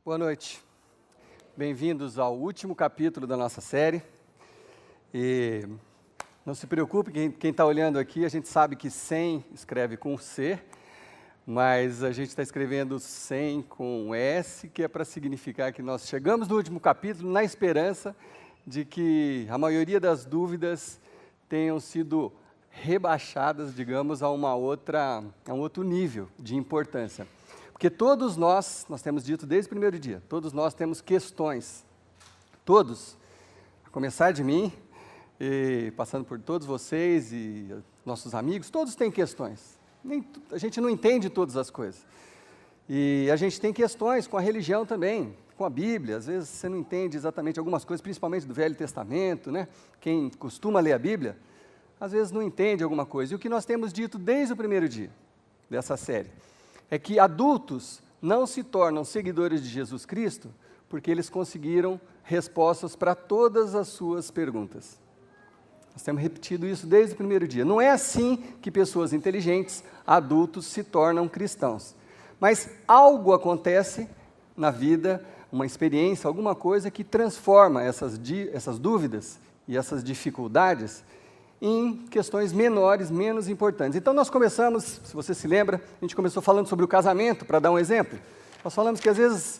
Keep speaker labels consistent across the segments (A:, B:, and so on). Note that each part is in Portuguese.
A: Boa noite. Bem-vindos ao último capítulo da nossa série. E não se preocupe, quem está olhando aqui, a gente sabe que 100 escreve com C, mas a gente está escrevendo 100 com S, que é para significar que nós chegamos no último capítulo na esperança de que a maioria das dúvidas tenham sido rebaixadas, digamos, a um outro nível de importância. Porque todos nós temos dito desde o primeiro dia, todos nós temos questões. Todos, a começar de mim, e passando por todos vocês e nossos amigos, todos têm questões. A gente não entende todas as coisas. E a gente tem questões com a religião também, com a Bíblia. Às vezes você não entende exatamente algumas coisas, principalmente do Velho Testamento, né? Quem costuma ler a Bíblia, às vezes não entende alguma coisa. E o que nós temos dito desde o primeiro dia dessa série é que adultos não se tornam seguidores de Jesus Cristo porque eles conseguiram respostas para todas as suas perguntas. Nós temos repetido isso desde o primeiro dia. Não é assim que pessoas inteligentes, adultos, se tornam cristãos. Mas algo acontece na vida, uma experiência, alguma coisa que transforma essas dúvidas e essas dificuldades em questões menores, menos importantes. Então nós começamos, se você se lembra, a gente começou falando sobre o casamento, para dar um exemplo. Nós falamos que às vezes,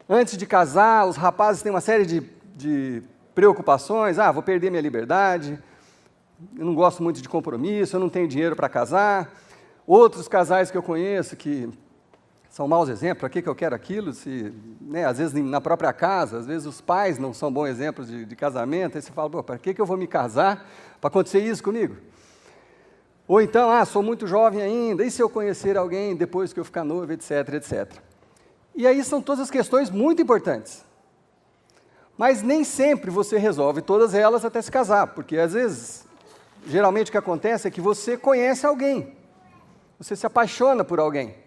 A: antes de casar, os rapazes têm uma série de preocupações. Vou perder minha liberdade, eu não gosto muito de compromisso, eu não tenho dinheiro para casar. Outros casais que eu conheço que são maus exemplos, para que eu quero aquilo? Às vezes na própria casa, às vezes os pais não são bons exemplos de casamento, aí você fala, para que eu vou me casar para acontecer isso comigo? Ou então, sou muito jovem ainda, e se eu conhecer alguém depois que eu ficar noivo, etc, etc. E aí são todas as questões muito importantes. Mas nem sempre você resolve todas elas até se casar, porque às vezes, geralmente o que acontece é que você conhece alguém, você se apaixona por alguém.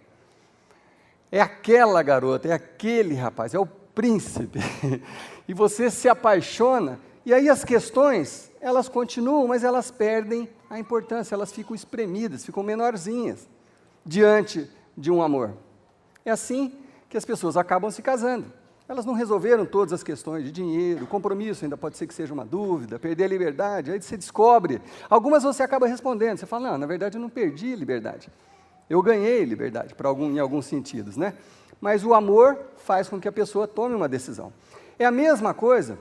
A: É aquela garota, é aquele rapaz, é o príncipe. E você se apaixona, e aí as questões, elas continuam, mas elas perdem a importância, elas ficam espremidas, ficam menorzinhas, diante de um amor. É assim que as pessoas acabam se casando. Elas não resolveram todas as questões de dinheiro, compromisso ainda pode ser que seja uma dúvida, perder a liberdade, aí você descobre. Algumas você acaba respondendo, você fala, não, na verdade eu não perdi a liberdade. Eu ganhei liberdade, em alguns sentidos, né? Mas o amor faz com que a pessoa tome uma decisão. É a mesma coisa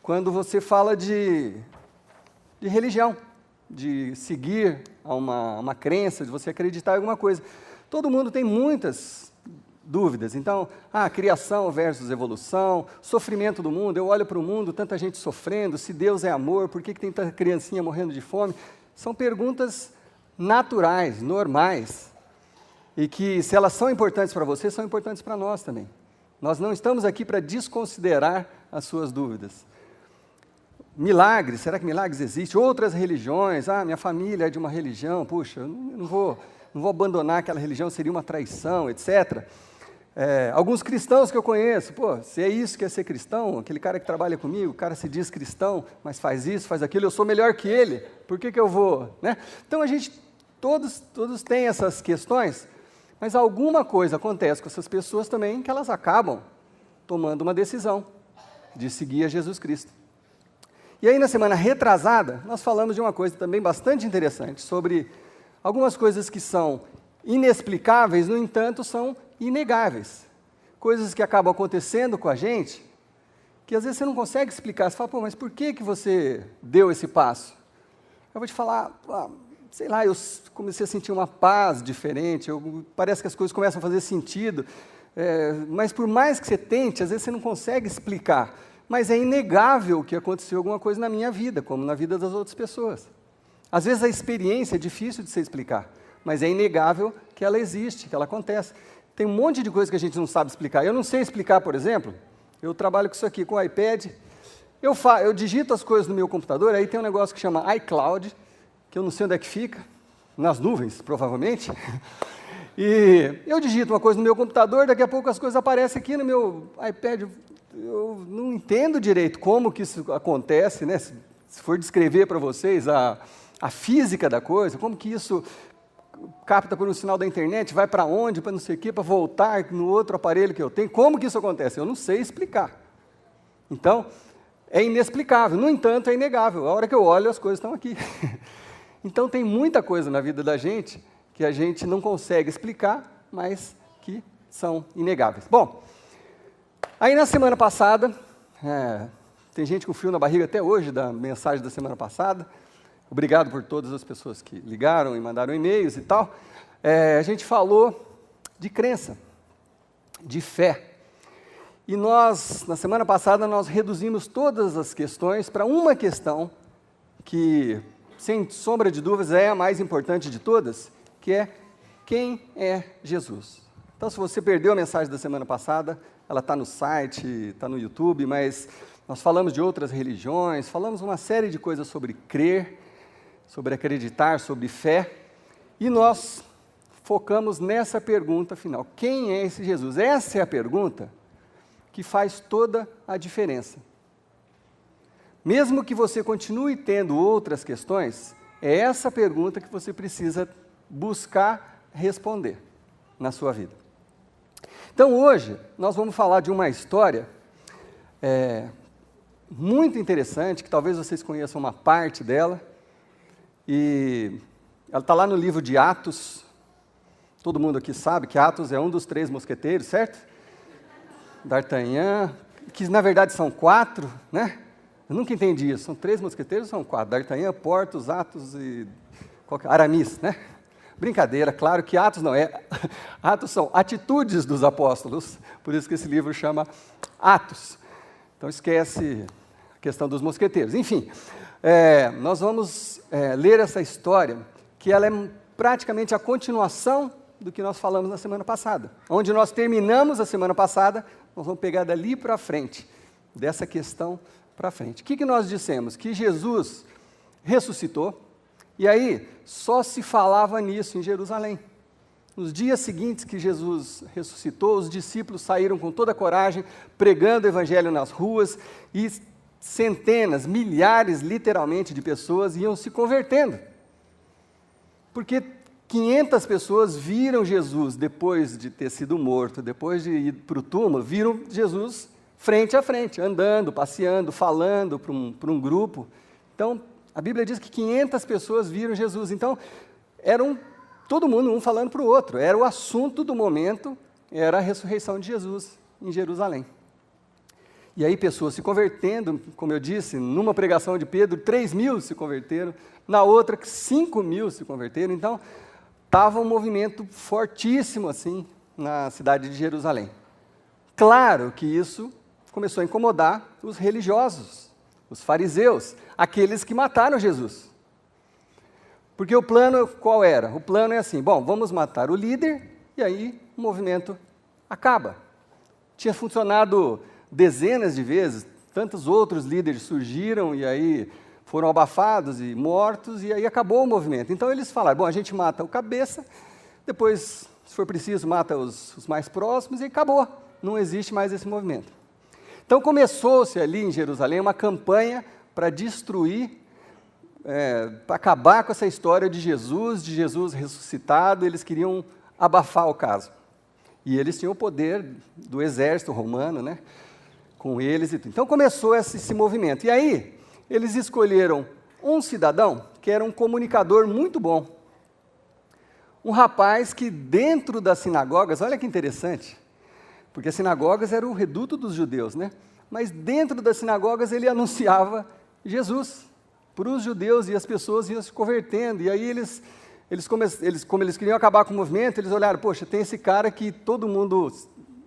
A: quando você fala de religião, de seguir a uma crença, de você acreditar em alguma coisa. Todo mundo tem muitas dúvidas. Então, criação versus evolução, sofrimento do mundo, eu olho para o mundo, tanta gente sofrendo, se Deus é amor, por que tem tanta criancinha morrendo de fome? São perguntas naturais, normais, e que, se elas são importantes para você, são importantes para nós também. Nós não estamos aqui para desconsiderar as suas dúvidas. Milagres, será que milagres existem? Outras religiões, minha família é de uma religião, puxa, eu não vou abandonar aquela religião, seria uma traição, etc. Alguns cristãos que eu conheço, se é isso que é ser cristão, aquele cara que trabalha comigo, o cara se diz cristão, mas faz isso, faz aquilo, eu sou melhor que ele, por que eu vou? Né? Então todos têm essas questões, mas alguma coisa acontece com essas pessoas também, que elas acabam tomando uma decisão de seguir a Jesus Cristo. E aí na semana retrasada, nós falamos de uma coisa também bastante interessante, sobre algumas coisas que são inexplicáveis, no entanto, são inegáveis. Coisas que acabam acontecendo com a gente, que às vezes você não consegue explicar. Você fala, mas por que você deu esse passo? Eu vou te falar, sei lá, eu comecei a sentir uma paz diferente, parece que as coisas começam a fazer sentido, mas por mais que você tente, às vezes você não consegue explicar. Mas é inegável que aconteceu alguma coisa na minha vida, como na vida das outras pessoas. Às vezes a experiência é difícil de se explicar, mas é inegável que ela existe, que ela acontece. Tem um monte de coisa que a gente não sabe explicar. Eu não sei explicar, por exemplo, eu trabalho com isso aqui, com o iPad, eu digito as coisas no meu computador, aí tem um negócio que chama iCloud, que eu não sei onde é que fica, nas nuvens, provavelmente, e eu digito uma coisa no meu computador, daqui a pouco as coisas aparecem aqui no meu iPad, eu não entendo direito como que isso acontece, né? Se for descrever para vocês a física da coisa, como que isso capta por um sinal da internet, vai para onde, para não sei o quê, para voltar no outro aparelho que eu tenho. Como que isso acontece? Eu não sei explicar. Então, é inexplicável. No entanto, é inegável. A hora que eu olho, as coisas estão aqui. Então, tem muita coisa na vida da gente que a gente não consegue explicar, mas que são inegáveis. Bom, aí na semana passada, tem gente com frio na barriga até hoje da mensagem da semana passada. Obrigado por todas as pessoas que ligaram e mandaram e-mails e tal. A gente falou de crença, de fé. E nós, na semana passada, nós reduzimos todas as questões para uma questão que, sem sombra de dúvidas, é a mais importante de todas, que é: quem é Jesus? Então, se você perdeu a mensagem da semana passada, ela está no site, está no YouTube, mas nós falamos de outras religiões, falamos uma série de coisas sobre crer, sobre acreditar, sobre fé, e nós focamos nessa pergunta final: quem é esse Jesus? Essa é a pergunta que faz toda a diferença. Mesmo que você continue tendo outras questões, é essa pergunta que você precisa buscar responder na sua vida. Então, hoje, nós vamos falar de uma história muito interessante, que talvez vocês conheçam uma parte dela, e ela está lá no livro de Atos. Todo mundo aqui sabe que Atos é um dos 3 mosqueteiros, certo? D'Artagnan, que na verdade são 4, né? Eu nunca entendi isso. São 3 mosqueteiros ou são 4? D'Artagnan, Portos, Athos e Aramis, né? Brincadeira, claro que Atos não é. Atos são atitudes dos apóstolos, por isso que esse livro chama Atos. Então esquece a questão dos mosqueteiros. Enfim, nós vamos ler essa história, que ela é praticamente a continuação do que nós falamos na semana passada. Onde nós terminamos a semana passada, nós vamos pegar dali para frente, dessa questão para frente. O que nós dissemos? Que Jesus ressuscitou, e aí só se falava nisso em Jerusalém. Nos dias seguintes que Jesus ressuscitou, os discípulos saíram com toda a coragem, pregando o evangelho nas ruas, e centenas, milhares, literalmente, de pessoas iam se convertendo. Porque 500 pessoas viram Jesus depois de ter sido morto, depois de ir para o túmulo, viram Jesus frente a frente, andando, passeando, falando para um grupo. Então, a Bíblia diz que 500 pessoas viram Jesus. Então, todo mundo um falando para o outro. Era o assunto do momento, era a ressurreição de Jesus em Jerusalém. E aí pessoas se convertendo, como eu disse, numa pregação de Pedro, 3.000 se converteram, na outra 5.000 se converteram. Então, estava um movimento fortíssimo assim na cidade de Jerusalém. Claro que isso começou a incomodar os religiosos, os fariseus, aqueles que mataram Jesus. Porque o plano qual era? O plano é assim: bom, vamos matar o líder e aí o movimento acaba. Tinha funcionado dezenas de vezes, tantos outros líderes surgiram e aí foram abafados e mortos, e aí acabou o movimento. Então eles falaram: bom, a gente mata o cabeça, depois, se for preciso, mata os mais próximos, e acabou. Não existe mais esse movimento. Então começou-se ali em Jerusalém uma campanha para destruir, para acabar com essa história de Jesus ressuscitado. Eles queriam abafar o caso. E eles tinham o poder do exército romano, né, com eles. Então começou esse movimento. E aí eles escolheram um cidadão que era um comunicador muito bom. Um rapaz que dentro das sinagogas, olha que interessante, porque as sinagogas eram o reduto dos judeus, né? Mas dentro das sinagogas ele anunciava Jesus para os judeus, e as pessoas iam se convertendo. E aí como eles queriam acabar com o movimento, eles olharam: poxa, tem esse cara que todo mundo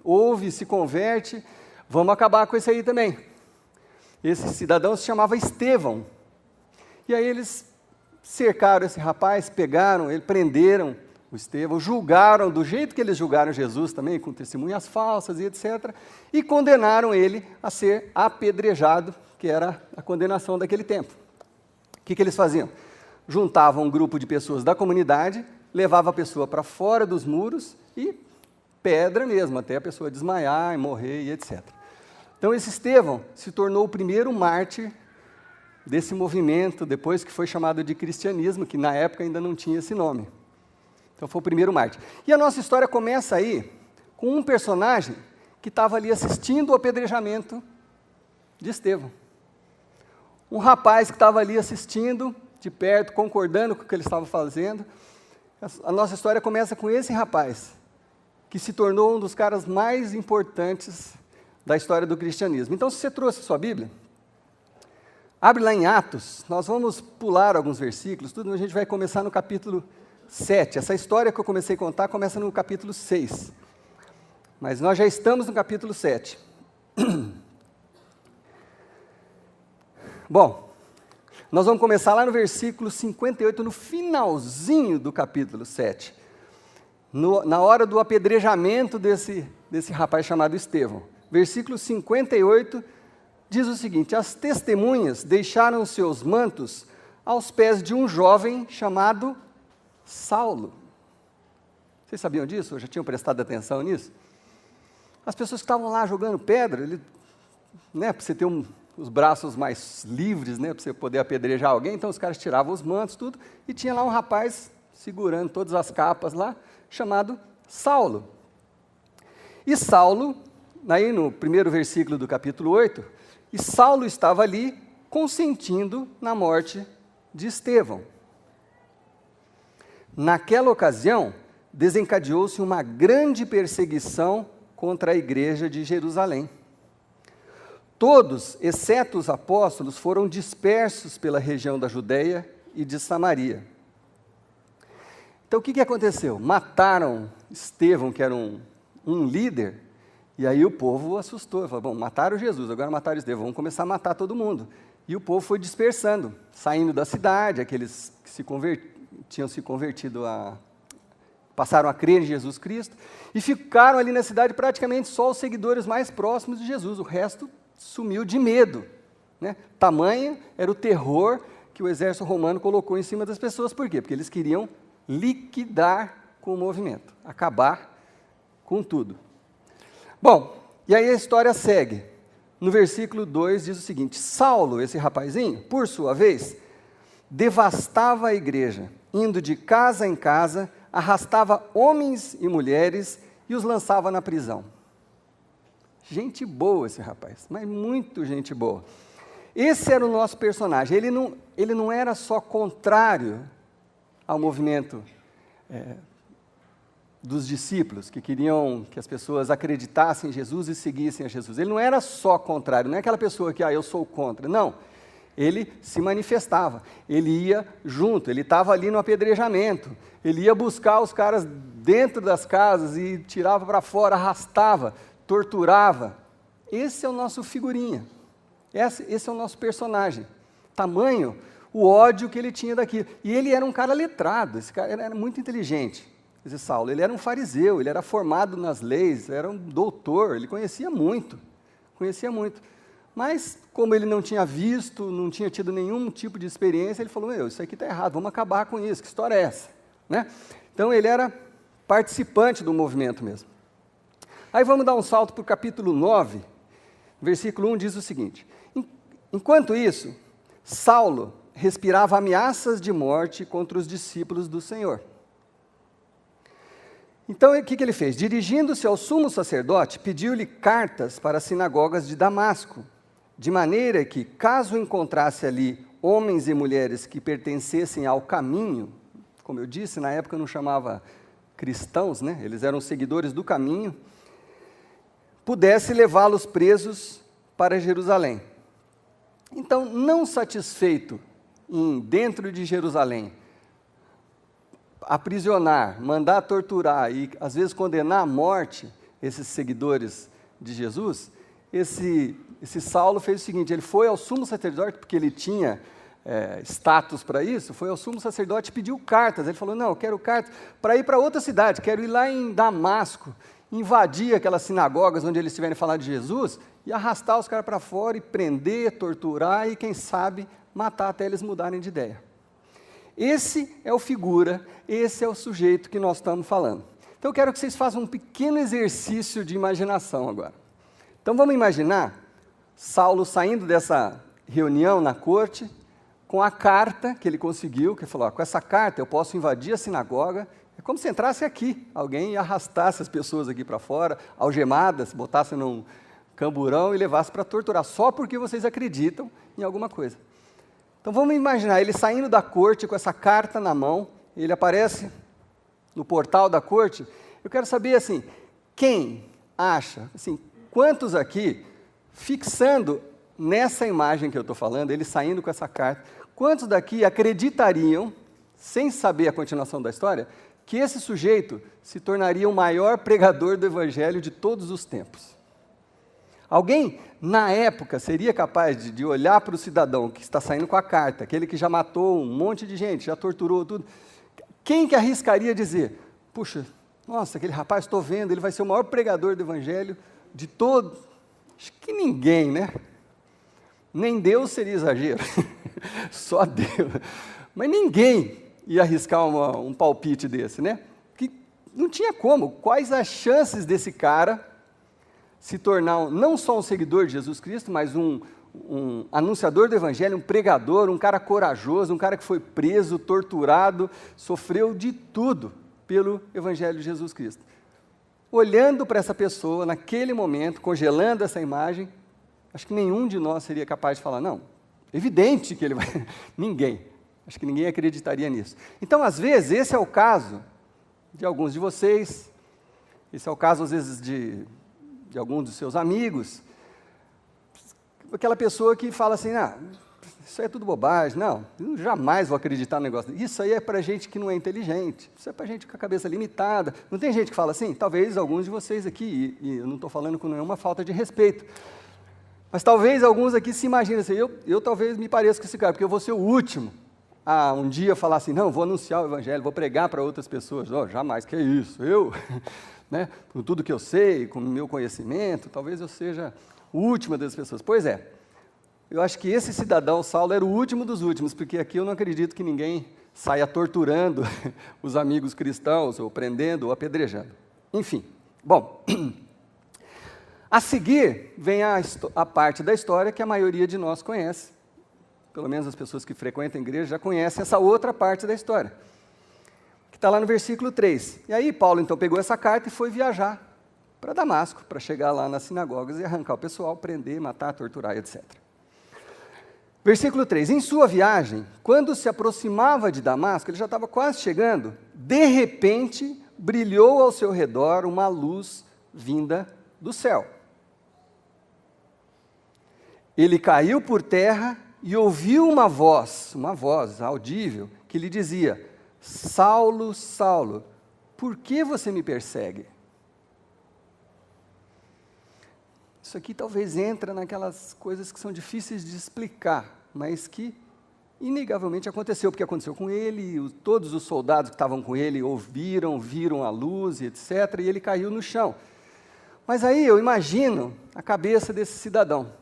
A: ouve, se converte, vamos acabar com esse aí também. Esse cidadão se chamava Estevão. E aí eles cercaram esse rapaz, pegaram ele, prenderam o Estevão, julgaram do jeito que eles julgaram Jesus também, com testemunhas falsas e etc., e condenaram ele a ser apedrejado, que era a condenação daquele tempo. O que eles faziam? Juntavam um grupo de pessoas da comunidade, levavam a pessoa para fora dos muros e pedra mesmo, até a pessoa desmaiar e morrer e etc. Então esse Estevão se tornou o primeiro mártir desse movimento, depois que foi chamado de cristianismo, que na época ainda não tinha esse nome. Então foi o primeiro mártir. E a nossa história começa aí com um personagem que estava ali assistindo o apedrejamento de Estevão. Um rapaz que estava ali assistindo de perto, concordando com o que ele estava fazendo. A nossa história começa com esse rapaz, que se tornou um dos caras mais importantes da história do cristianismo. Então, se você trouxe sua Bíblia, abre lá em Atos, nós vamos pular alguns versículos, tudo, a gente vai começar no capítulo 7. Essa história que eu comecei a contar começa no capítulo 6. Mas nós já estamos no capítulo 7. Bom, nós vamos começar lá no versículo 58, no finalzinho do capítulo 7. Na hora do apedrejamento desse rapaz chamado Estevão. Versículo 58 diz o seguinte: as testemunhas deixaram seus mantos aos pés de um jovem chamado Saulo. Vocês sabiam disso? Ou já tinham prestado atenção nisso? As pessoas que estavam lá jogando pedra, para você ter os braços mais livres, para você poder apedrejar alguém, então os caras tiravam os mantos, tudo, e tinha lá um rapaz segurando todas as capas lá, chamado Saulo. E Saulo, aí no primeiro versículo do capítulo 8, e Saulo estava ali consentindo na morte de Estevão. Naquela ocasião, desencadeou-se uma grande perseguição contra a igreja de Jerusalém. Todos, exceto os apóstolos, foram dispersos pela região da Judeia e de Samaria. Então, o que aconteceu? Mataram Estevão, que era um líder, e aí o povo assustou, falou, bom, mataram Jesus, agora mataram Estevão, vamos começar a matar todo mundo. E o povo foi dispersando, saindo da cidade, aqueles que tinham se convertido passaram a crer em Jesus Cristo, e ficaram ali na cidade praticamente só os seguidores mais próximos de Jesus, o resto sumiu de medo. Tamanho era o terror que o exército romano colocou em cima das pessoas. Por quê? Porque eles queriam liquidar com o movimento, acabar com tudo. Bom, e aí a história segue. No versículo 2 diz o seguinte: Saulo, esse rapazinho, por sua vez, devastava a igreja, indo de casa em casa, arrastava homens e mulheres e os lançava na prisão. Gente boa esse rapaz, mas muito gente boa. Esse era o nosso personagem. Ele não era só contrário ao movimento dos discípulos, que queriam que as pessoas acreditassem em Jesus e seguissem a Jesus. Ele não era só contrário, não é aquela pessoa que, eu sou contra. Não, ele se manifestava, ele ia junto, ele estava ali no apedrejamento, ele ia buscar os caras dentro das casas e tirava para fora, arrastava, torturava. Esse é o nosso figurinha, esse é o nosso personagem. Tamanho o ódio que ele tinha daquilo. E ele era um cara letrado, esse cara era muito inteligente, esse Saulo. Ele era um fariseu, ele era formado nas leis, era um doutor, ele conhecia muito. Mas, como ele não tinha visto, não tinha tido nenhum tipo de experiência, ele falou, isso aqui está errado, vamos acabar com isso, que história é essa? Então, ele era participante do movimento mesmo. Aí vamos dar um salto para o capítulo 9, versículo 1 diz o seguinte: enquanto isso, Saulo respirava ameaças de morte contra os discípulos do Senhor. Então, o que ele fez? Dirigindo-se ao sumo sacerdote, pediu-lhe cartas para as sinagogas de Damasco, de maneira que, caso encontrasse ali homens e mulheres que pertencessem ao caminho, como eu disse, na época não chamava cristãos, eles eram seguidores do caminho, pudesse levá-los presos para Jerusalém. Então, não satisfeito em, dentro de Jerusalém, aprisionar, mandar torturar e, às vezes, condenar à morte esses seguidores de Jesus, esse Saulo fez o seguinte: ele foi ao sumo sacerdote, porque ele tinha status para isso, foi ao sumo sacerdote e pediu cartas. Ele falou, não, eu quero cartas para ir para outra cidade, quero ir lá em Damasco, invadir aquelas sinagogas onde eles estiverem falando de Jesus e arrastar os caras para fora e prender, torturar e, quem sabe, matar até eles mudarem de ideia. Esse é o figura, esse é o sujeito que nós estamos falando. Então eu quero que vocês façam um pequeno exercício de imaginação agora. Então vamos imaginar Saulo saindo dessa reunião na corte, com a carta que ele conseguiu, que ele falou, com essa carta eu posso invadir a sinagoga, como se entrasse aqui, alguém arrastasse as pessoas aqui para fora, algemadas, botasse num camburão e levasse para torturar, só porque vocês acreditam em alguma coisa. Então vamos imaginar ele saindo da corte com essa carta na mão, ele aparece no portal da corte. Eu quero saber assim, quem acha, assim, quantos aqui, fixando nessa imagem que eu estou falando, ele saindo com essa carta, quantos daqui acreditariam, sem saber a continuação da história, que esse sujeito se tornaria o maior pregador do evangelho de todos os tempos? Alguém, na época, seria capaz de olhar para o cidadão que está saindo com a carta, aquele que já matou um monte de gente, já torturou tudo, quem que arriscaria dizer, puxa, nossa, aquele rapaz, estou vendo, ele vai ser o maior pregador do evangelho de todo... Acho que ninguém, né? Nem Deus seria exagero, só Deus. Mas ninguém ia arriscar um palpite desse, né? Que não tinha como. Quais as chances desse cara se tornar não só um seguidor de Jesus Cristo, mas um anunciador do evangelho, um pregador, um cara corajoso, um cara que foi preso, torturado, sofreu de tudo pelo evangelho de Jesus Cristo. Olhando para essa pessoa, naquele momento, congelando essa imagem, acho que nenhum de nós seria capaz de falar, não, evidente que ele vai... Ninguém. Acho que ninguém acreditaria nisso. Então, às vezes, esse é o caso de alguns de vocês, esse é o caso, às vezes, de alguns dos seus amigos, aquela pessoa que fala assim, isso aí é tudo bobagem, não, eu jamais vou acreditar no negócio, isso aí é para gente que não é inteligente, isso é para gente com a cabeça limitada. Não tem gente que fala assim? Talvez alguns de vocês aqui, e eu não estou falando com nenhuma falta de respeito, mas talvez alguns aqui se imaginem assim, eu talvez me pareça com esse cara, porque eu vou ser o último a um dia falar assim, não, vou anunciar o evangelho, vou pregar para outras pessoas. Jamais, que é isso, eu, né, com tudo que eu sei, com o meu conhecimento, talvez eu seja o último das pessoas. Pois é, eu acho que esse cidadão, Saulo, era o último dos últimos, porque aqui eu não acredito que ninguém saia torturando os amigos cristãos, ou prendendo, ou apedrejando. Enfim, bom, a seguir vem a parte da história que a maioria de nós conhece, pelo menos as pessoas que frequentam a igreja já conhecem essa outra parte da história, que está lá no versículo 3. E aí Paulo então pegou essa carta e foi viajar para Damasco, para chegar lá nas sinagogas e arrancar o pessoal, prender, matar, torturar, etc. Versículo 3, em sua viagem, quando se aproximava de Damasco, ele já estava quase chegando, de repente brilhou ao seu redor uma luz vinda do céu. Ele caiu por terra e ouviu uma voz audível, que lhe dizia, Saulo, Saulo, por que você me persegue? Isso aqui talvez entra naquelas coisas que são difíceis de explicar, mas que inegavelmente aconteceu, porque aconteceu com ele, todos os soldados que estavam com ele viram a luz, e etc., e ele caiu no chão. Mas aí eu imagino a cabeça desse cidadão.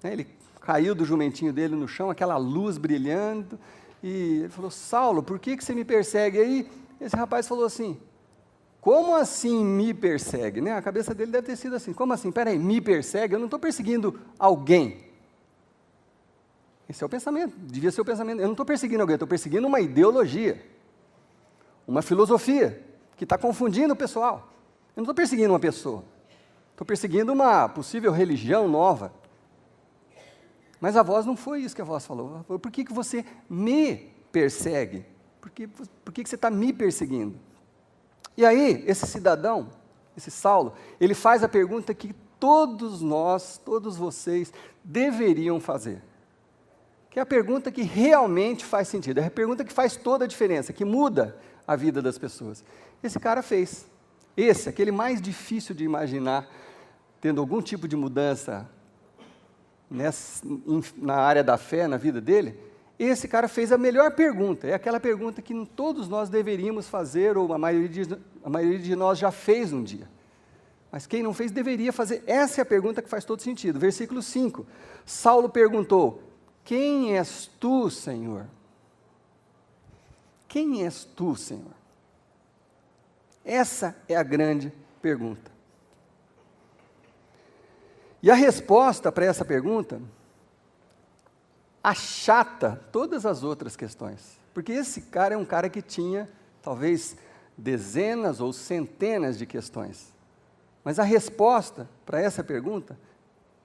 A: Ele caiu do jumentinho dele no chão, aquela luz brilhando, e ele falou, Saulo, por que você me persegue? E aí esse rapaz falou assim, como assim me persegue? Né? A cabeça dele deve ter sido assim, como assim? Peraí, me persegue? Eu não estou perseguindo alguém. Esse é o pensamento, devia ser o pensamento. Eu não estou perseguindo alguém, eu estou perseguindo uma ideologia, uma filosofia, que está confundindo o pessoal. Eu não estou perseguindo uma pessoa, estou perseguindo uma possível religião nova. Mas a voz não foi isso que a voz falou. Por que você me persegue? Por que você está me perseguindo? E aí, esse cidadão, esse Saulo, ele faz a pergunta que todos nós, todos vocês, deveriam fazer. Que é a pergunta que realmente faz sentido, é a pergunta que faz toda a diferença, que muda a vida das pessoas. Esse cara fez. Aquele mais difícil de imaginar, tendo algum tipo de mudança na área da fé, na vida dele, esse cara fez a melhor pergunta, é aquela pergunta que todos nós deveríamos fazer, ou a maioria de nós já fez um dia. Mas quem não fez deveria fazer, essa é a pergunta que faz todo sentido. Versículo 5, Saulo perguntou, quem és tu, Senhor? Quem és tu, Senhor? Essa é a grande pergunta. E a resposta para essa pergunta achata todas as outras questões. Porque esse cara é um cara que tinha, talvez, dezenas ou centenas de questões. Mas a resposta para essa pergunta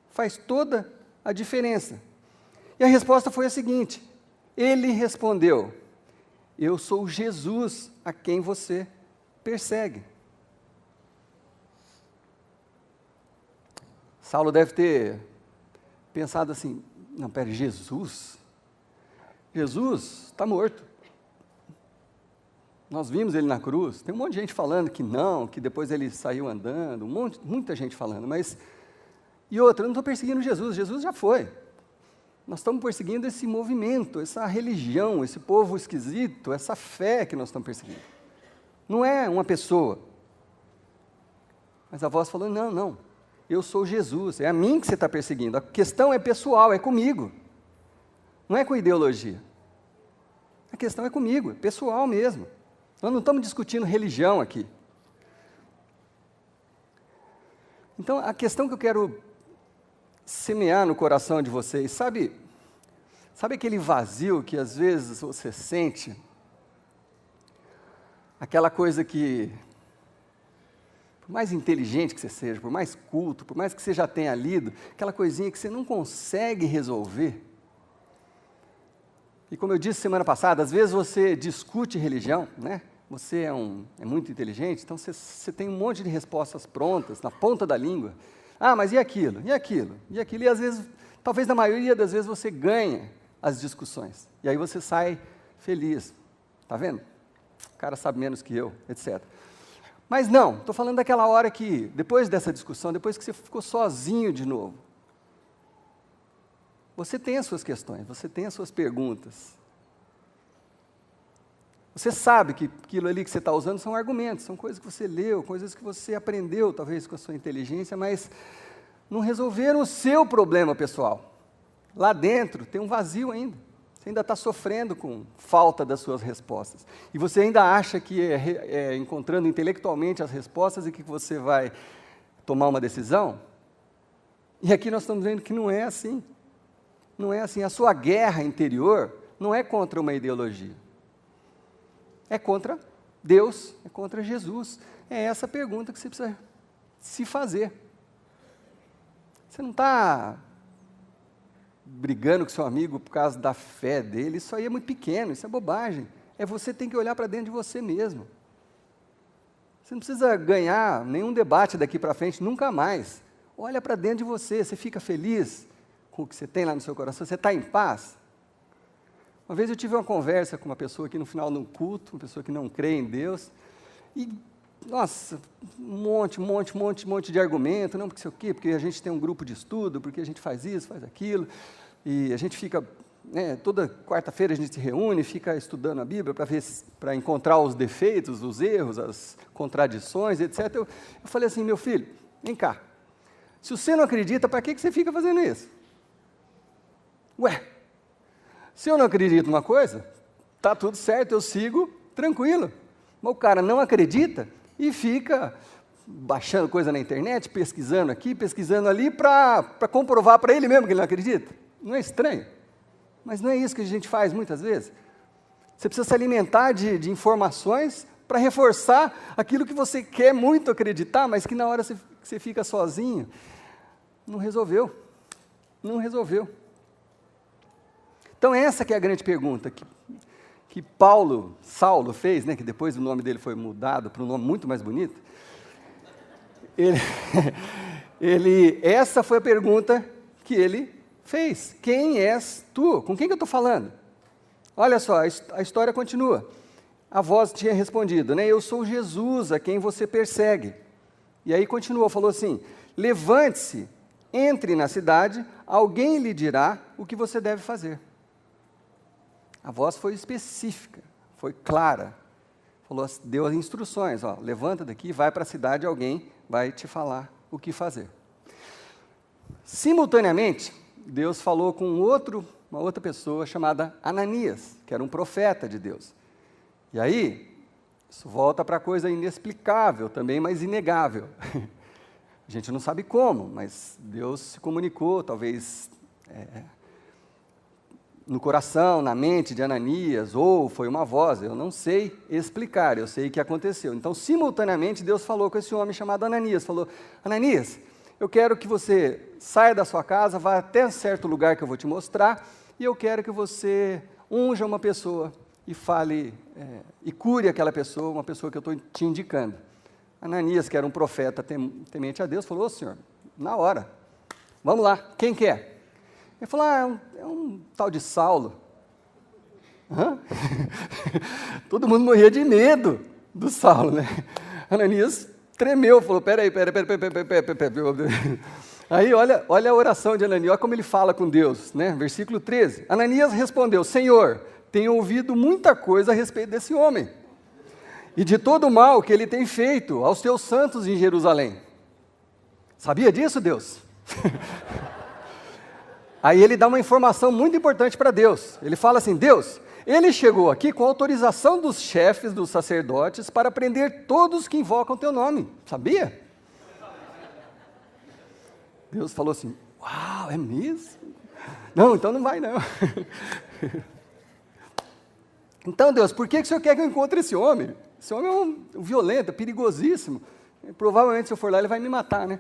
A: faz toda a diferença. E a resposta foi a seguinte: ele respondeu: eu sou Jesus a quem você persegue. Saulo deve ter pensado assim: não, pera, Jesus? Jesus está morto. Nós vimos ele na cruz. Tem um monte de gente falando que não, que depois ele saiu andando, muita gente falando, mas... E outra, eu não estou perseguindo Jesus, Jesus já foi. Nós estamos perseguindo esse movimento, essa religião, esse povo esquisito, essa fé que nós estamos perseguindo. Não é uma pessoa. Mas a voz falou: não, eu sou Jesus, é a mim que você está perseguindo. A questão é pessoal, é comigo. Não é com ideologia. A questão é comigo, é pessoal mesmo. Nós não estamos discutindo religião aqui. Então, a questão que eu quero semear no coração de vocês, sabe aquele vazio que às vezes você sente? Aquela coisa que, por mais inteligente que você seja, por mais culto, por mais que você já tenha lido, aquela coisinha que você não consegue resolver. E como eu disse semana passada, às vezes você discute religião, né? Você é muito inteligente, então você tem um monte de respostas prontas, na ponta da língua. Ah, mas e aquilo? E aquilo? E aquilo? E às vezes, talvez na maioria das vezes você ganha as discussões. E aí você sai feliz. Está vendo? O cara sabe menos que eu, etc. Mas não, estou falando daquela hora que, depois dessa discussão, depois que você ficou sozinho de novo, você tem as suas questões, você tem as suas perguntas. Você sabe que aquilo ali que você está usando são argumentos, são coisas que você leu, coisas que você aprendeu, talvez com a sua inteligência, mas não resolveram o seu problema pessoal. Lá dentro tem um vazio ainda. Você ainda está sofrendo com falta das suas respostas. E você ainda acha que é encontrando intelectualmente as respostas e que você vai tomar uma decisão? E aqui nós estamos vendo que não é assim. Não é assim. A sua guerra interior não é contra uma ideologia. É contra Deus, é contra Jesus. É essa pergunta que você precisa se fazer. Você não está brigando com seu amigo por causa da fé dele, isso aí é muito pequeno, isso é bobagem. Você tem que olhar para dentro de você mesmo. Você não precisa ganhar nenhum debate daqui para frente, nunca mais. Olha para dentro de você, você fica feliz com o que você tem lá no seu coração, você está em paz? Uma vez eu tive uma conversa com uma pessoa aqui no final de um culto, uma pessoa que não crê em Deus, e, nossa, um monte de argumento, não, porque sei o quê, porque a gente tem um grupo de estudo, porque a gente faz isso, faz aquilo, e a gente fica, toda quarta-feira a gente se reúne, fica estudando a Bíblia para encontrar os defeitos, os erros, as contradições, etc. Eu falei assim: meu filho, vem cá, se você não acredita, para que você fica fazendo isso? Ué, se eu não acredito numa coisa, está tudo certo, eu sigo tranquilo. Mas o cara não acredita e fica baixando coisa na internet, pesquisando aqui, pesquisando ali, para comprovar para ele mesmo que ele não acredita. Não é estranho? Mas não é isso que a gente faz muitas vezes. Você precisa se alimentar de informações para reforçar aquilo que você quer muito acreditar, mas que na hora que você fica sozinho, não resolveu. Não resolveu. Então essa que é a grande pergunta que Saulo fez, né, que depois o nome dele foi mudado para um nome muito mais bonito. Essa foi a pergunta que ele fez. Quem és tu? Com quem que eu estou falando? Olha só, a história continua. A voz tinha respondido, né? Eu sou Jesus, a quem você persegue. E aí continuou, falou assim: levante-se, entre na cidade, alguém lhe dirá o que você deve fazer. A voz foi específica, foi clara. Falou, deu as instruções, levanta daqui, vai para a cidade, alguém vai te falar o que fazer. Simultaneamente, Deus falou com uma outra pessoa chamada Ananias, que era um profeta de Deus. E aí, isso volta para a coisa inexplicável também, mas inegável. A gente não sabe como, mas Deus se comunicou, talvez no coração, na mente de Ananias, ou foi uma voz, eu não sei explicar, eu sei que aconteceu. Então, simultaneamente, Deus falou com esse homem chamado Ananias, falou, Ananias, eu quero que você saia da sua casa, vá até certo lugar que eu vou te mostrar, e eu quero que você unja uma pessoa e fale, e cure aquela pessoa, uma pessoa que eu estou te indicando. Ananias, que era um profeta temente a Deus, falou, Senhor, na hora, vamos lá, quem que é? Ele falou, é um tal de Saulo. Hã? Todo mundo morria de medo do Saulo, né? Ananias tremeu, falou, peraí. Aí, olha a oração de Ananias, olha como ele fala com Deus, né? Versículo 13. Ananias respondeu, Senhor, tenho ouvido muita coisa a respeito desse homem, e de todo o mal que ele tem feito aos teus santos em Jerusalém. Sabia disso, Deus? Aí ele dá uma informação muito importante para Deus. Ele fala assim, Deus, ele chegou aqui com autorização dos chefes dos sacerdotes para prender todos que invocam teu nome. Sabia? Deus falou assim, uau, é mesmo? Não, então não vai não. Então, Deus, por que o Senhor quer que eu encontre esse homem? Esse homem é um violento, é perigosíssimo. Provavelmente, se eu for lá, ele vai me matar, né?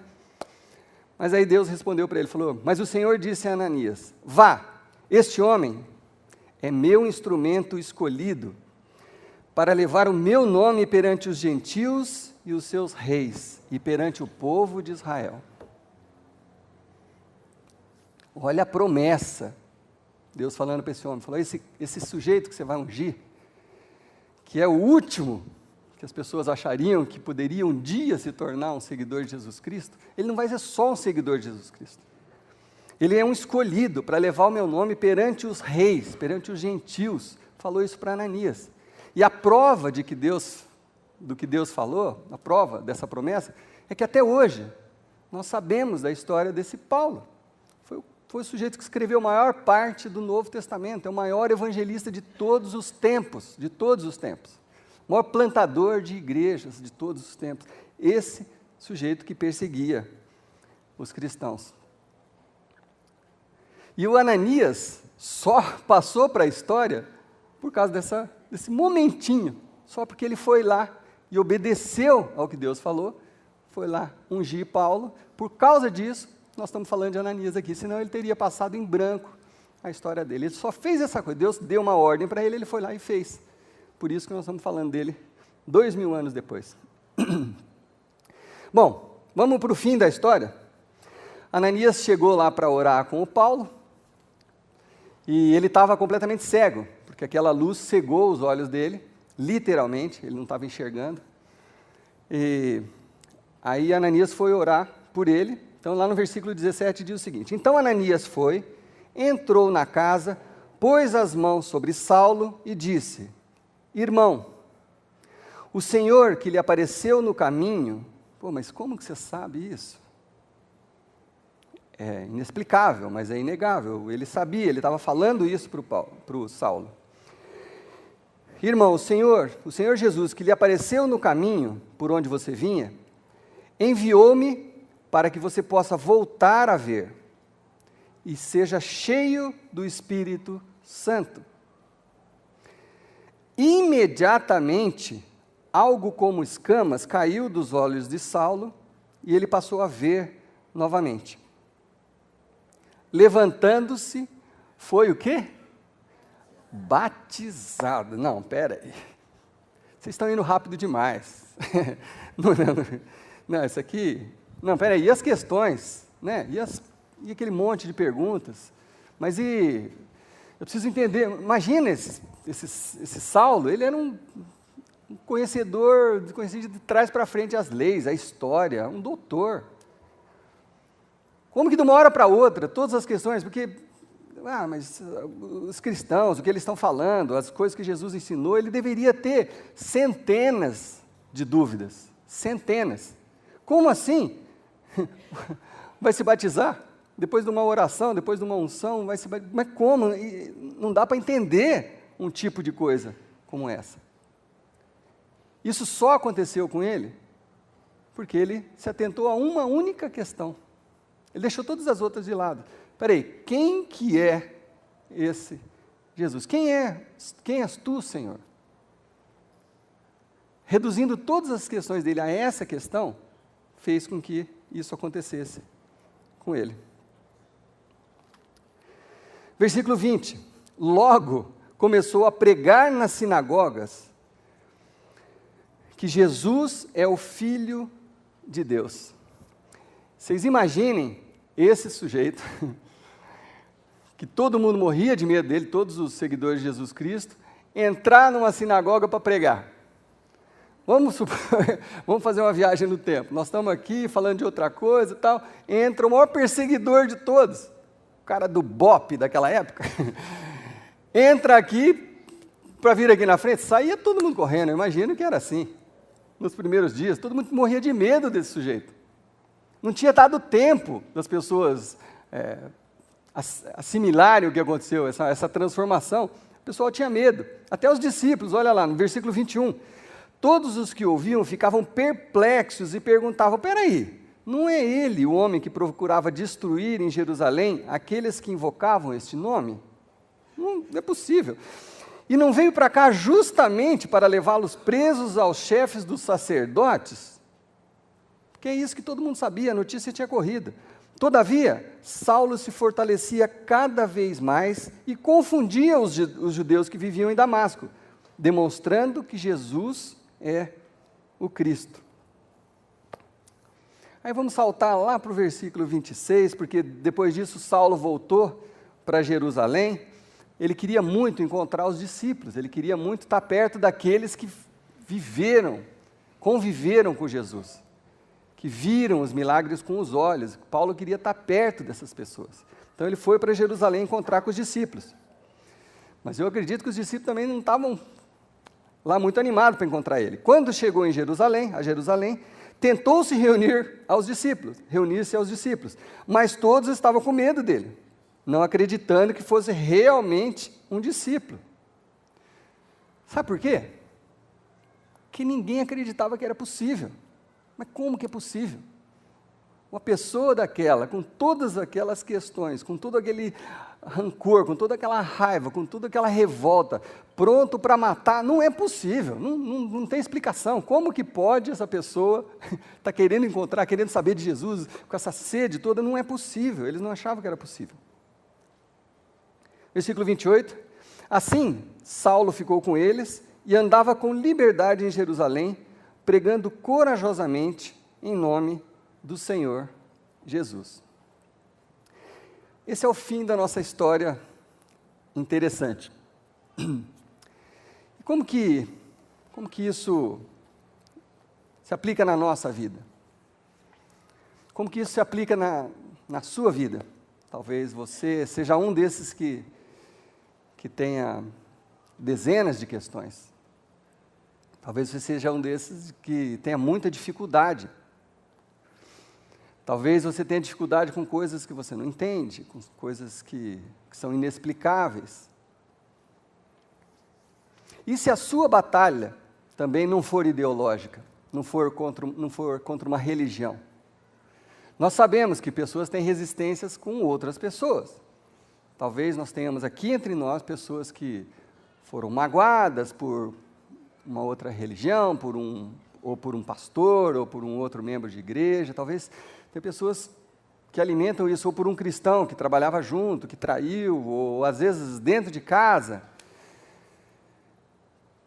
A: Mas aí Deus respondeu para ele, falou, mas o Senhor disse a Ananias, vá, este homem é meu instrumento escolhido para levar o meu nome perante os gentios e os seus reis e perante o povo de Israel. Olha a promessa, Deus falando para esse homem, falou, esse sujeito que você vai ungir, que é o último que as pessoas achariam que poderia um dia se tornar um seguidor de Jesus Cristo, ele não vai ser só um seguidor de Jesus Cristo. Ele é um escolhido para levar o meu nome perante os reis, perante os gentios. Falou isso para Ananias. E a prova do que Deus falou, a prova dessa promessa, é que até hoje nós sabemos da história desse Paulo. Foi o sujeito que escreveu a maior parte do Novo Testamento, é o maior evangelista de todos os tempos, o maior plantador de igrejas de todos os tempos, esse sujeito que perseguia os cristãos. E o Ananias só passou para a história por causa desse momentinho, só porque ele foi lá e obedeceu ao que Deus falou, foi lá ungir Paulo, por causa disso, nós estamos falando de Ananias aqui, senão ele teria passado em branco a história dele. Ele só fez essa coisa, Deus deu uma ordem para ele, ele foi lá e fez. Por isso que nós estamos falando dele 2000 anos depois. Bom, vamos para o fim da história. Ananias chegou lá para orar com o Paulo, e ele estava completamente cego, porque aquela luz cegou os olhos dele, literalmente, ele não estava enxergando. E aí Ananias foi orar por ele. Então lá no versículo 17 diz o seguinte, então Ananias foi, entrou na casa, pôs as mãos sobre Saulo e disse, irmão, o Senhor que lhe apareceu no caminho, mas como que você sabe isso? É inexplicável, mas é inegável, ele sabia, ele estava falando isso para o Saulo. Irmão, o Senhor Jesus que lhe apareceu no caminho, por onde você vinha, enviou-me para que você possa voltar a ver e seja cheio do Espírito Santo. Imediatamente, algo como escamas caiu dos olhos de Saulo e ele passou a ver novamente. Levantando-se, foi o quê? Batizado. Não, pera aí. Vocês estão indo rápido demais. Não, isso aqui... Não, pera aí, e as questões? Né? E aquele monte de perguntas? Mas eu preciso entender, imagina esse Saulo, ele era um conhecedor de trás para frente as leis, a história, um doutor. Como que de uma hora para outra, todas as questões, porque, mas os cristãos, o que eles estão falando, as coisas que Jesus ensinou, ele deveria ter centenas de dúvidas, centenas. Como assim? Vai se batizar? Depois de uma oração, depois de uma unção, vai se batizar? Mas como? Não dá para entender um tipo de coisa como essa. Isso só aconteceu com ele porque ele se atentou a uma única questão. Ele deixou todas as outras de lado. Espera aí, quem que é esse Jesus: quem és tu, Senhor? Reduzindo todas as questões dele a essa questão, fez com que isso acontecesse com ele. Versículo 20: logo começou a pregar nas sinagogas que Jesus é o Filho de Deus. Vocês imaginem esse sujeito, que todo mundo morria de medo dele, todos os seguidores de Jesus Cristo, entrar numa sinagoga para pregar. Vamos fazer uma viagem no tempo. Nós estamos aqui falando de outra coisa e tal. Entra o maior perseguidor de todos, o cara do BOPE daquela época. Entra aqui para vir aqui na frente. Saía todo mundo correndo. Eu imagino que era assim. Nos primeiros dias, todo mundo morria de medo desse sujeito. Não tinha dado tempo das pessoas assimilarem o que aconteceu, essa transformação. O pessoal tinha medo. Até os discípulos, olha lá, no versículo 21. Todos os que ouviam ficavam perplexos e perguntavam: peraí, não é ele o homem que procurava destruir em Jerusalém aqueles que invocavam este nome? Não é possível. E não veio para cá justamente para levá-los presos aos chefes dos sacerdotes? Porque é isso que todo mundo sabia, a notícia tinha corrido. Todavia, Saulo se fortalecia cada vez mais e confundia os judeus que viviam em Damasco, demonstrando que Jesus é o Cristo. Aí vamos saltar lá para o versículo 26, porque depois disso Saulo voltou para Jerusalém. Ele queria muito encontrar os discípulos, ele queria muito estar perto daqueles que conviveram com Jesus, que viram os milagres com os olhos. Paulo queria estar perto dessas pessoas. Então ele foi para Jerusalém encontrar com os discípulos. Mas eu acredito que os discípulos também não estavam lá muito animados para encontrar ele. Quando chegou a Jerusalém, tentou se reunir-se aos discípulos, mas todos estavam com medo dele, não acreditando que fosse realmente um discípulo. Sabe por quê? Que ninguém acreditava que era possível. Mas como que é possível? Uma pessoa daquela, com todas aquelas questões, com todo aquele rancor, com toda aquela raiva, com toda aquela revolta, pronto para matar, não é possível, não tem explicação. Como que pode essa pessoa estar querendo encontrar, querendo saber de Jesus, com essa sede toda? Não é possível, eles não achavam que era possível. Versículo 28, assim, Saulo ficou com eles e andava com liberdade em Jerusalém, pregando corajosamente em nome do Senhor Jesus. Esse é o fim da nossa história interessante. E como que isso se aplica na nossa vida? Como que isso se aplica na sua vida? Talvez você seja um desses que tenha dezenas de questões. Talvez você seja um desses que tenha muita dificuldade. Talvez você tenha dificuldade com coisas que você não entende, com coisas que são inexplicáveis. E se a sua batalha também não for ideológica, não for contra uma religião? Nós sabemos que pessoas têm resistências com outras pessoas. Talvez nós tenhamos aqui entre nós pessoas que foram magoadas por uma outra religião, ou por um pastor, ou por um outro membro de igreja. Talvez tem pessoas que alimentam isso, ou por um cristão que trabalhava junto, que traiu, ou às vezes dentro de casa.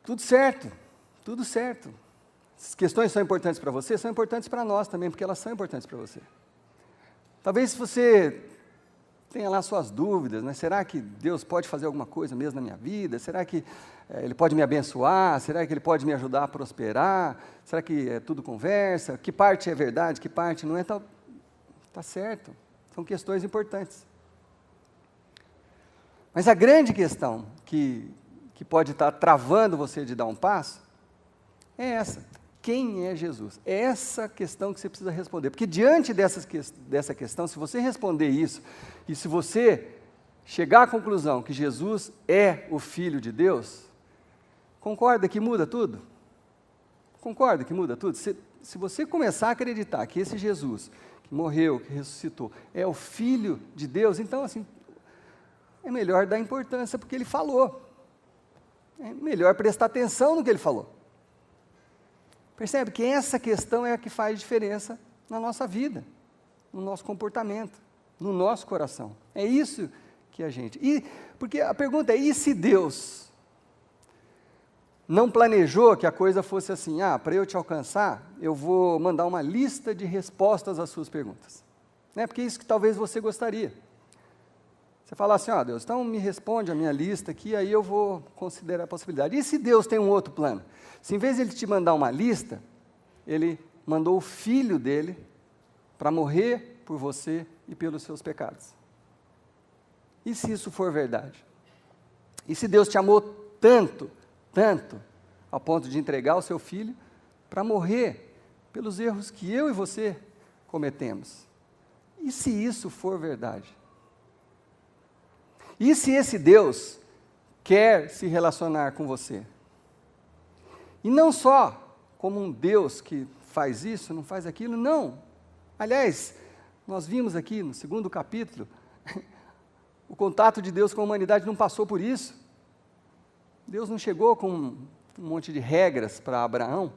A: Tudo certo, tudo certo. Essas questões são importantes para você, são importantes para nós também, porque elas são importantes para você. Talvez você tenha lá suas dúvidas, né? Será que Deus pode fazer alguma coisa mesmo na minha vida? Será que Ele pode me abençoar? Será que Ele pode me ajudar a prosperar? Será que é tudo conversa? Que parte é verdade, que parte não é? Tá certo, são questões importantes. Mas a grande questão que pode estar travando você de dar um passo é essa: quem é Jesus? É essa questão que você precisa responder, porque diante dessa questão, se você responder isso, e se você chegar à conclusão que Jesus é o Filho de Deus, concorda que muda tudo? Concorda que muda tudo? Se você começar a acreditar que esse Jesus, que morreu, que ressuscitou, é o Filho de Deus, então assim, é melhor dar importância porque ele falou. É melhor prestar atenção no que ele falou. Percebe que essa questão é a que faz diferença na nossa vida, no nosso comportamento, no nosso coração. É isso que a gente... Porque a pergunta é, e se Deus não planejou que a coisa fosse assim, para eu te alcançar, eu vou mandar uma lista de respostas às suas perguntas. Né? Porque é isso que talvez você gostaria. Você fala assim, Deus, então me responde a minha lista aqui, aí eu vou considerar a possibilidade. E se Deus tem um outro plano? Se em vez de Ele te mandar uma lista, Ele mandou o Filho dEle para morrer por você e pelos seus pecados. E se isso for verdade? E se Deus te amou tanto, tanto, ao ponto de entregar o seu Filho para morrer pelos erros que eu e você cometemos? E se isso for verdade? E se esse Deus quer se relacionar com você? E não só como um Deus que faz isso, não faz aquilo, não. Aliás, nós vimos aqui no 2º capítulo, o contato de Deus com a humanidade não passou por isso. Deus não chegou com um monte de regras para Abraão.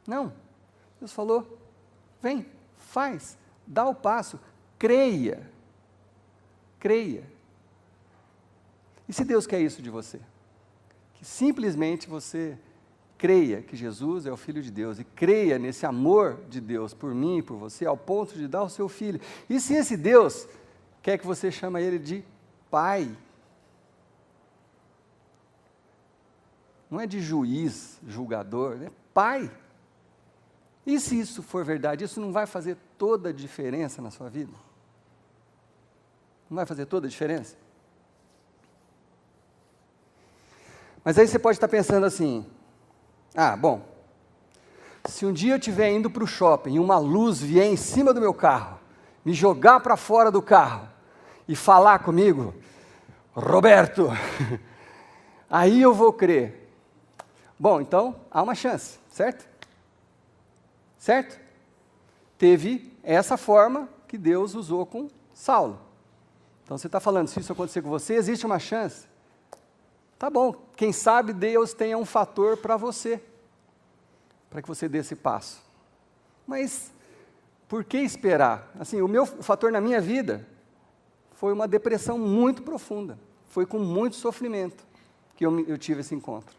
A: Não. Deus falou, vem, faz, dá o passo, creia. Creia. E se Deus quer isso de você? Que simplesmente você creia que Jesus é o Filho de Deus e creia nesse amor de Deus por mim e por você, ao ponto de dar o seu Filho. E se esse Deus quer que você chame Ele de Pai? Não é de juiz, julgador, é Pai. E se isso for verdade, isso não vai fazer toda a diferença na sua vida? Não vai fazer toda a diferença? Mas aí você pode estar pensando assim, bom, se um dia eu estiver indo para o shopping e uma luz vier em cima do meu carro, me jogar para fora do carro e falar comigo, Roberto, aí eu vou crer. Bom, então há uma chance, certo? Certo? Teve essa forma que Deus usou com Saulo. Então você está falando, se isso acontecer com você, existe uma chance. Tá bom, quem sabe Deus tenha um fator para você, para que você dê esse passo. Mas por que esperar? Assim, o fator na minha vida foi uma depressão muito profunda, foi com muito sofrimento que eu tive esse encontro.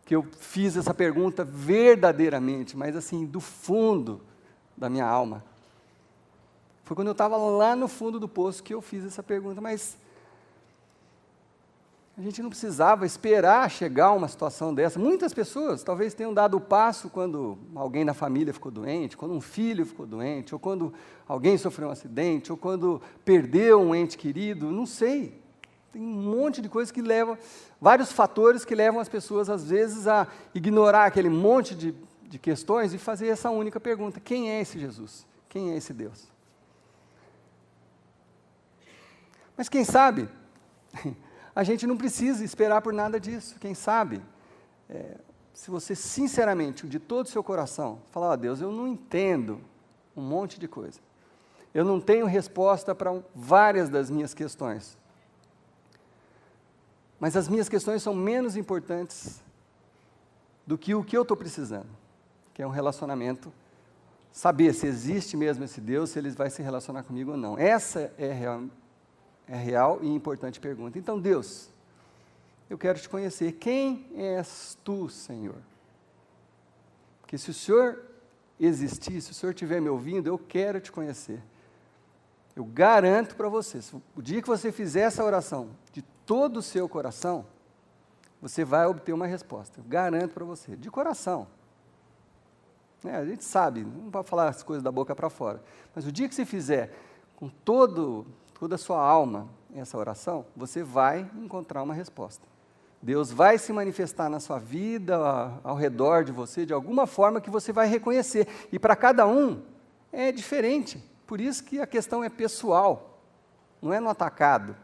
A: Que eu fiz essa pergunta verdadeiramente, mas assim, do fundo da minha alma. Foi quando eu estava lá no fundo do poço que eu fiz essa pergunta, mas a gente não precisava esperar chegar a uma situação dessa. Muitas pessoas talvez tenham dado o passo quando alguém na família ficou doente, quando um filho ficou doente, ou quando alguém sofreu um acidente, ou quando perdeu um ente querido, não sei. Tem um monte de coisas que levam, vários fatores que levam as pessoas às vezes a ignorar aquele monte de questões e fazer essa única pergunta, quem é esse Jesus? Quem é esse Deus? Mas quem sabe, a gente não precisa esperar por nada disso. Quem sabe, se você sinceramente, de todo o seu coração, falar, Deus, eu não entendo um monte de coisa. Eu não tenho resposta para várias das minhas questões. Mas as minhas questões são menos importantes do que o que eu estou precisando, que é um relacionamento, saber se existe mesmo esse Deus, se Ele vai se relacionar comigo ou não. Essa é real e importante pergunta. Então, Deus, eu quero te conhecer. Quem és tu, Senhor? Porque se o Senhor existir, se o Senhor estiver me ouvindo, eu quero te conhecer. Eu garanto para você, o dia que você fizer essa oração de todo o seu coração, você vai obter uma resposta. Eu garanto para você, de coração. A gente sabe, não pode falar as coisas da boca para fora, mas o dia que você fizer com toda a sua alma essa oração, você vai encontrar uma resposta. Deus vai se manifestar na sua vida, ao redor de você, de alguma forma que você vai reconhecer. E para cada um é diferente. Por isso que a questão é pessoal, não é no atacado.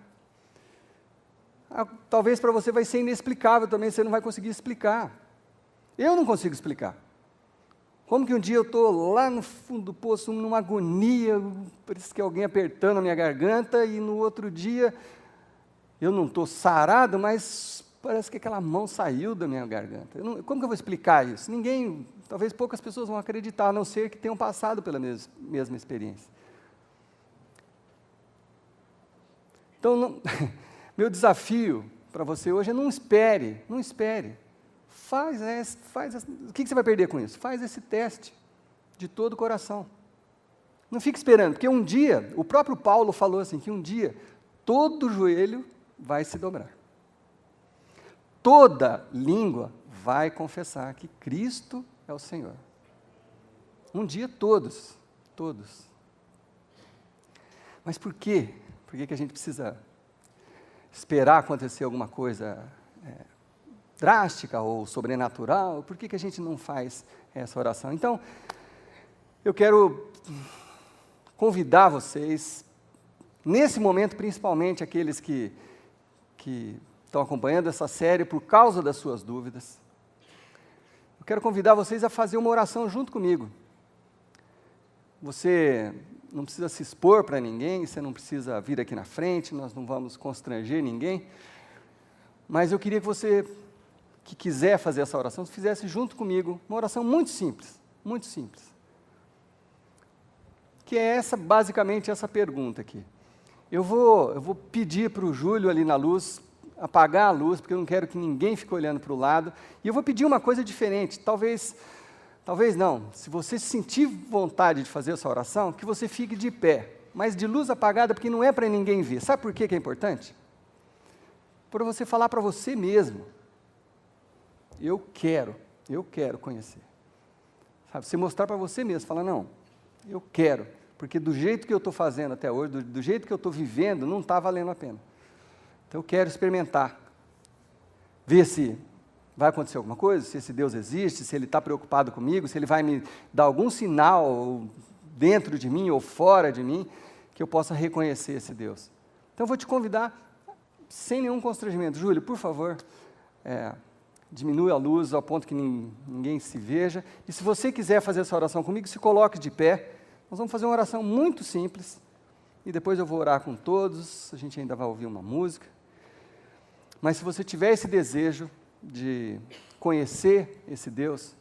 A: Talvez para você vai ser inexplicável também, você não vai conseguir explicar. Eu não consigo explicar. Como que um dia eu estou lá no fundo do poço, numa agonia, parece que alguém apertando a minha garganta, e no outro dia eu não estou sarado, mas parece que aquela mão saiu da minha garganta. Como que eu vou explicar isso? Ninguém, talvez poucas pessoas vão acreditar, a não ser que tenham passado pela mesma experiência. Então, meu desafio para você hoje é não espere. O que você vai perder com isso? Faz esse teste de todo o coração. Não fique esperando, porque um dia, o próprio Paulo falou assim, que um dia todo joelho vai se dobrar. Toda língua vai confessar que Cristo é o Senhor. Um dia todos. Mas por quê? Por que a gente precisa esperar acontecer alguma coisa drástica ou sobrenatural? Por que a gente não faz essa oração? Então, eu quero convidar vocês, nesse momento, principalmente aqueles que estão acompanhando essa série por causa das suas dúvidas, eu quero convidar vocês a fazer uma oração junto comigo. Você não precisa se expor para ninguém, você não precisa vir aqui na frente, nós não vamos constranger ninguém, mas eu queria que você, que quiser fazer essa oração, fizesse junto comigo, uma oração muito simples, que é basicamente essa pergunta aqui. Eu vou pedir para o Júlio ali na luz, apagar a luz, porque eu não quero que ninguém fique olhando para o lado, e eu vou pedir uma coisa diferente, talvez não, se você sentir vontade de fazer essa oração, que você fique de pé, mas de luz apagada, porque não é para ninguém ver. Sabe por que é importante? Para você falar para você mesmo, eu quero conhecer. Sabe, você mostrar para você mesmo, falar, não, eu quero, porque do jeito que eu estou fazendo até hoje, do jeito que eu estou vivendo, não está valendo a pena. Então eu quero experimentar, ver se vai acontecer alguma coisa, se esse Deus existe, se Ele está preocupado comigo, se Ele vai me dar algum sinal dentro de mim ou fora de mim, que eu possa reconhecer esse Deus. Então eu vou te convidar, sem nenhum constrangimento, Júlio, por favor, diminui a luz ao ponto que ninguém se veja, e se você quiser fazer essa oração comigo, se coloque de pé. Nós vamos fazer uma oração muito simples, e depois eu vou orar com todos, a gente ainda vai ouvir uma música, mas se você tiver esse desejo de conhecer esse Deus,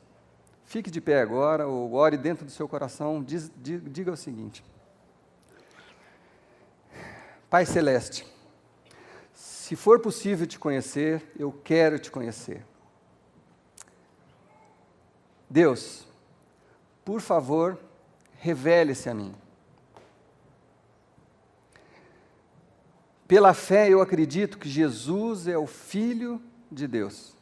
A: fique de pé agora, ou ore dentro do seu coração, diga o seguinte: Pai Celeste, se for possível te conhecer, eu quero te conhecer. Deus, por favor, revele-se a mim. Pela fé eu acredito que Jesus é o Filho de Deus.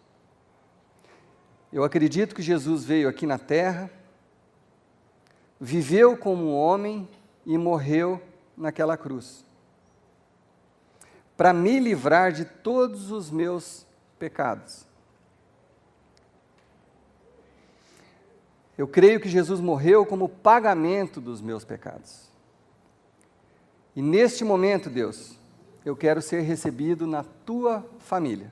A: Eu acredito que Jesus veio aqui na terra, viveu como um homem e morreu naquela cruz, para me livrar de todos os meus pecados. Eu creio que Jesus morreu como pagamento dos meus pecados. E neste momento, Deus, eu quero ser recebido na tua família.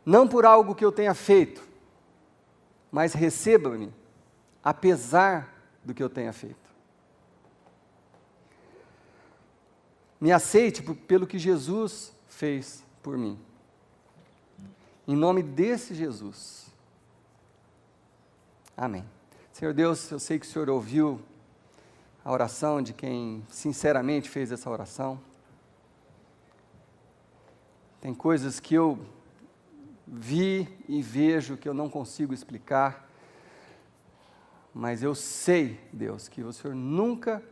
A: Não por algo que eu tenha feito, mas receba-me, apesar do que eu tenha feito. Me aceite pelo que Jesus fez por mim. Em nome desse Jesus. Amém. Senhor Deus, eu sei que o Senhor ouviu a oração de quem sinceramente fez essa oração. Tem coisas que eu vi e vejo que eu não consigo explicar, mas eu sei, Deus, que o Senhor nunca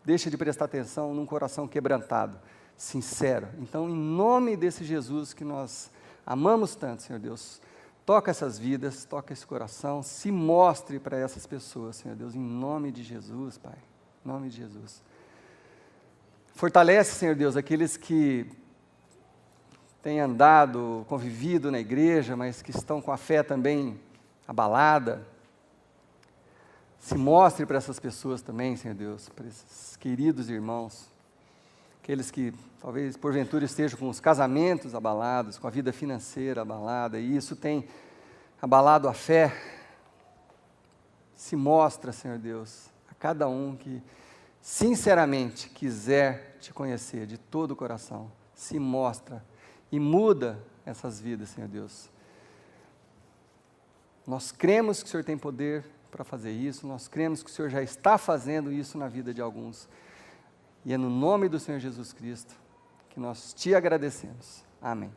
A: deixa de prestar atenção num coração quebrantado, sincero. Então, em nome desse Jesus que nós amamos tanto, Senhor Deus, toca essas vidas, toca esse coração, se mostre para essas pessoas, Senhor Deus, em nome de Jesus, Pai, em nome de Jesus. Fortalece, Senhor Deus, aqueles que têm andado, convivido na igreja, mas que estão com a fé também abalada. Se mostre para essas pessoas também, Senhor Deus, para esses queridos irmãos, aqueles que talvez porventura estejam com os casamentos abalados, com a vida financeira abalada, e isso tem abalado a fé, se mostra, Senhor Deus, a cada um que sinceramente quiser te conhecer de todo o coração, se mostra e muda essas vidas, Senhor Deus. Nós cremos que o Senhor tem poder para fazer isso, nós cremos que o Senhor já está fazendo isso na vida de alguns. E é no nome do Senhor Jesus Cristo que nós te agradecemos. Amém.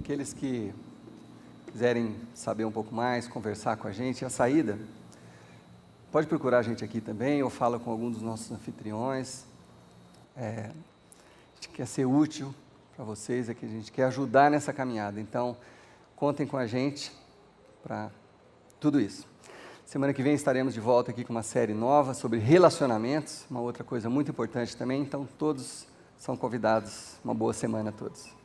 A: Aqueles que quiserem saber um pouco mais, conversar com a gente, a saída, pode procurar a gente aqui também, ou fala com algum dos nossos anfitriões. A gente quer ser útil para vocês, é que a gente quer ajudar nessa caminhada. Então, contem com a gente para tudo isso. Semana que vem estaremos de volta aqui com uma série nova sobre relacionamentos, uma outra coisa muito importante também. Então, todos são convidados. Uma boa semana a todos.